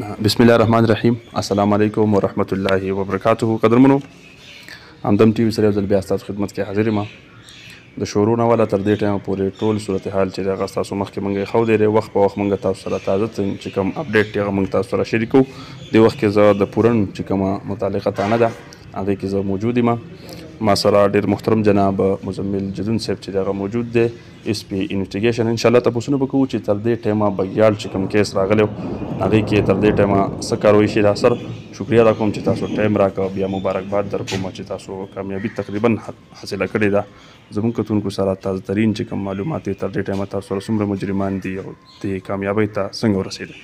بسم الله الرحمن الرحیم. السلام علیکم ورحمت الله وبرکاته. قدرمنو همدم ټي وي سره یو ځل بیا ستاسو خدمت کې حاضر یم. د شروع نه والا تر دې ټایمه پورې ټول صورتحال چې د هغه ستاسو مخکې موږ یې ښودی دی، وخت په وخت موږ تاسو سره تازه چې کوم اپډیټ دی هغه موږ تاسو سره شریکو. دې وخت کې زه د پورن چې کومه متعلقه تانه ده هغې کې زه موجود یم. ما سره ډېر محترم جناب مزمل جدون صاحب چې هغه موجود دی، اس پی انویسټیګیشن. انشاءالله تپوسونه به کوو چې تر دې ټایمه بګیاړ چې کوم کیس راغلی و هغې کې تر دې ټایمه څه کاروایي شي. دا سر شکریه دا کوم چې تاسو ټایم راکړه، بیا مبارکباد در کوم چې تاسو کامیابي تقریبا حاصله کړې ده. زموږ کتونکو سره تازه ترین چې کوم معلومات یې تر دې ټایمه تاسو سره څومره مجرمان دي او دې کامیابۍ ته څنګه ورسېده؟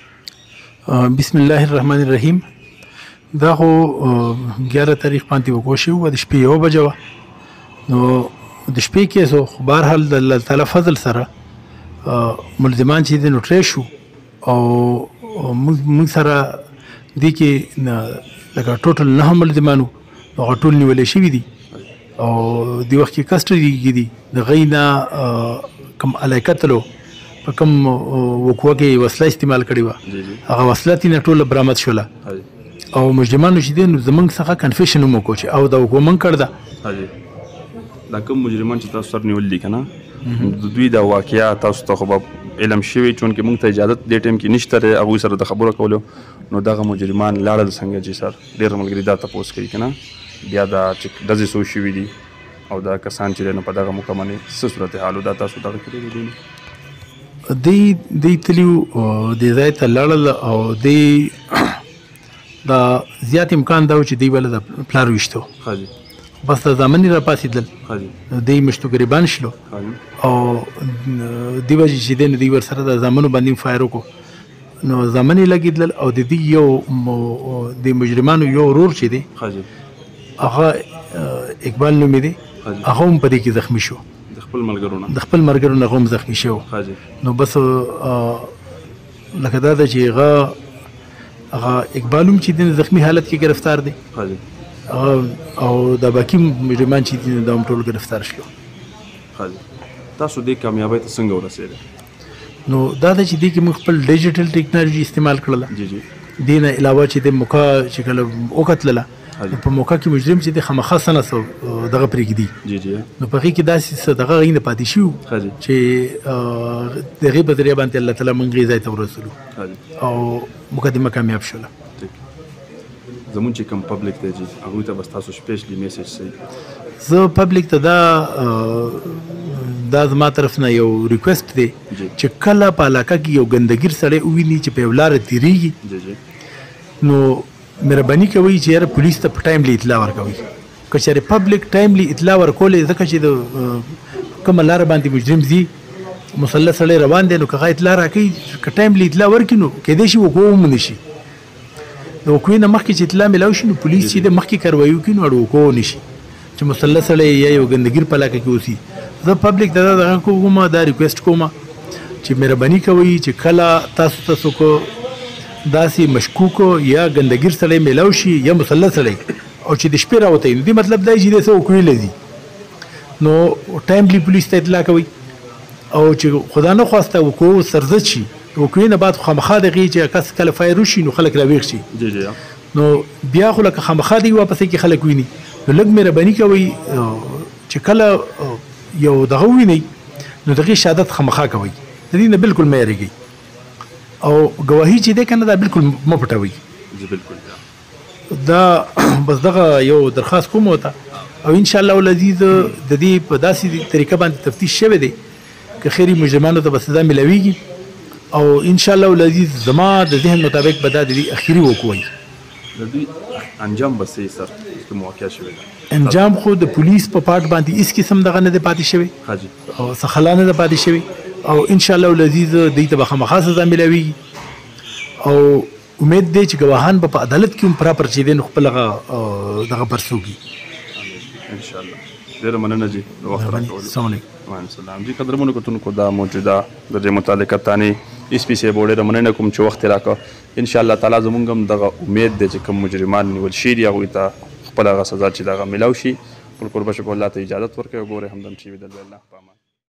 بسم الله الرحمن الرحیم. دا خو 11 تاریخ باندې وکړو شو د شپې 1 بجه وه. نو د شپې کیس خو بهرحال د الله تعالی فضل سره ملزمان چې دي نو ټرېس شو او موږ سره دې کې لکه ټوټل 9 ملزمان وو، هغه ټول نیولې شوي دي او دې وخت کې کسټډي کې دي. د هغوی نه کوم علیه قتلو په کوم وقوعه کې وسله استعمال کړې وه، هغه وسله ترېنه ټوله برآمد شوله او مجرمانو چې دی نو زموږ څخه کنفیشن هم وکړو چې او دا وقوعه موږ کړې ده. دا کوم مجرمان چې تاسو سره نیولي دي که نه، د دوی دا واقعه تاسو ته خو به علم شوي چونکې موږ ته اجازت دې ټایم کې نشته دی هغوی سره د خبرو کولو. نو دغه مجرمان لاړل څنګه چې سر ډېر ملګري دا تپوس کوي که نه، بیا دا چې ډزې څو شوي دي او دا کسان چې دی نو په دغه موقع باندې څه صورتحال دا تاسو دغه کړی دی؟ دوی تلي دې ځای ته لاړل او دوی دا زیات امکان دا و چې دوی بله د پلار ویشتو، بس د زامن یې راپاڅېدل، دوی مشتو ګریبان شلو او دې وجې چې دی نو دوی ورسره د زامنو باندې فایر وکړو. نو زامن یې لګېدل او د دوی یو د مجرمانو یو ورور چې دی هغه اقبال نومې دی، هغه هم په دې کې زخمي شو، د خپل ملګرو نه هغه هم زخمي شو. نو بس لکه دا ده چې هغه اقبال هم چې دی زخمي حالت کې گرفتار دی او د باقي مجرمان چې دي دا هم ټول گرفتار شلو. تاسو دې کامیابۍ ته څنګه ورسېده؟ نو دا ده چې دې کې موږ خپل ډیجیټل ټیکنالوژي استعمال کړله. دې نه علاوه چې د موقع چې کله وکتلله په موقع کې مجرم چې دی خامخا څه نه دغه پرېږدي، نو په هغې کې داسې څه دغه هغوی نه پاتې شوي چې د هغې په ذریعه باندې الله تعالی موږ هغې ځای ته ورسولو او مقدمه کامیاب شوله. زمون چې کوم پبلک دی چې هغوی ته بس تاسو سپیشلی میسیج صحیح؟ زه پبلک ته دا زما طرف نه یو ریکویسټ دی چې کله په علاقه کې یو ګندګیر سړی وویني چې په یو لاره تېرېږي نو مهرباني کوئ چې یاره پولیس ته په ټایملی اطلاع ورکوئ. که چېرې پبلک ټایملی اطلاع ورکولی ځکه چې د کومه لاره باندې مجرم ځي مسلح سړی روان دی نو که هغه اطلاع راکوي که ټایملی اطلاع ورکړي نو کیدای شي وقوعه ومونده شي. د وقوعې نه مخکې چې اطلاع میلاو شي نو پولیس چې د مخکې کاروایي وکړي نو وقوعه ونه شي چې مسلح سړی یا یو ګندګیر په علاقه کې اوسي. زه پبلک ته دا دغه کوم دا ریکویسټ کوم چې مهرباني کوئ چې کله تاسو ته څوک داسې مشکوک یا ګندګیر سړی میلاو شي یا مسلح سړی او چې د شپې راوتی نو دې مطلب دا چې دی څه وقوعې لذي نو ټایملی پولیس ته اطلاع کوئ او چې خدا نه خواسته وقوعه سرزد شي وقوعې نه بعد خامخا د هغې چې کس کله فایر وشي نو خلک راویښ شي نو بیا خو لکه خامخا دی واپسې کې خلک ویني نو لږ مهرباني کوئ چې کله یو دغه ووینئ نو د هغې شهادت خامخا کوئ، د دې نه بلکل مه یېرېږئ او ګواهي چې دی که نه دا بلکل مه پټوئ. دا بس دغه یو درخواست کوم ورته او انشاءالله العزیز د دې په داسې طریقه باندې تفتیش شوی دی که خیري مجرمانو ته به سزا میلاویږي او انشاءالله العزیز زما د ذهن مطابق به دا د دې اخري وقوعه وي. د دوی انجام به څه سر کوم واقعه شوې ده؟ انجام خو د پولیس په پارټ باندې هېڅ قسم دغه نه دی پاتې شوی او څه خلا نه ده پاتې شوی او انشاءالله العزیز دوی ته به خامخا سزا میلاویږي او امید دی چې ګواهان به په عدالت کې هم پراپر چې دی نو خپل هغه دغه پرڅوږي انشاءالله. ډېره مننه جي د وخت راکولو. السلام علیکم. وعلیکم السلام. جي قدرمنو کتونکو دا موجوده د دې متعلقه تانې اس پي صاحب ډېره مننه کوم چې وخت یې راکړه. انشاءالله تعالی زموږ هم دغه امید دی چې کوم مجرمان نیول شوي دي هغوی ته خپل هغه سزا چې دغه میلاو شي. ټول کوربه شکر الله ته اجازت ورکوي. وګورئ همدم ټي وي د الله په امان.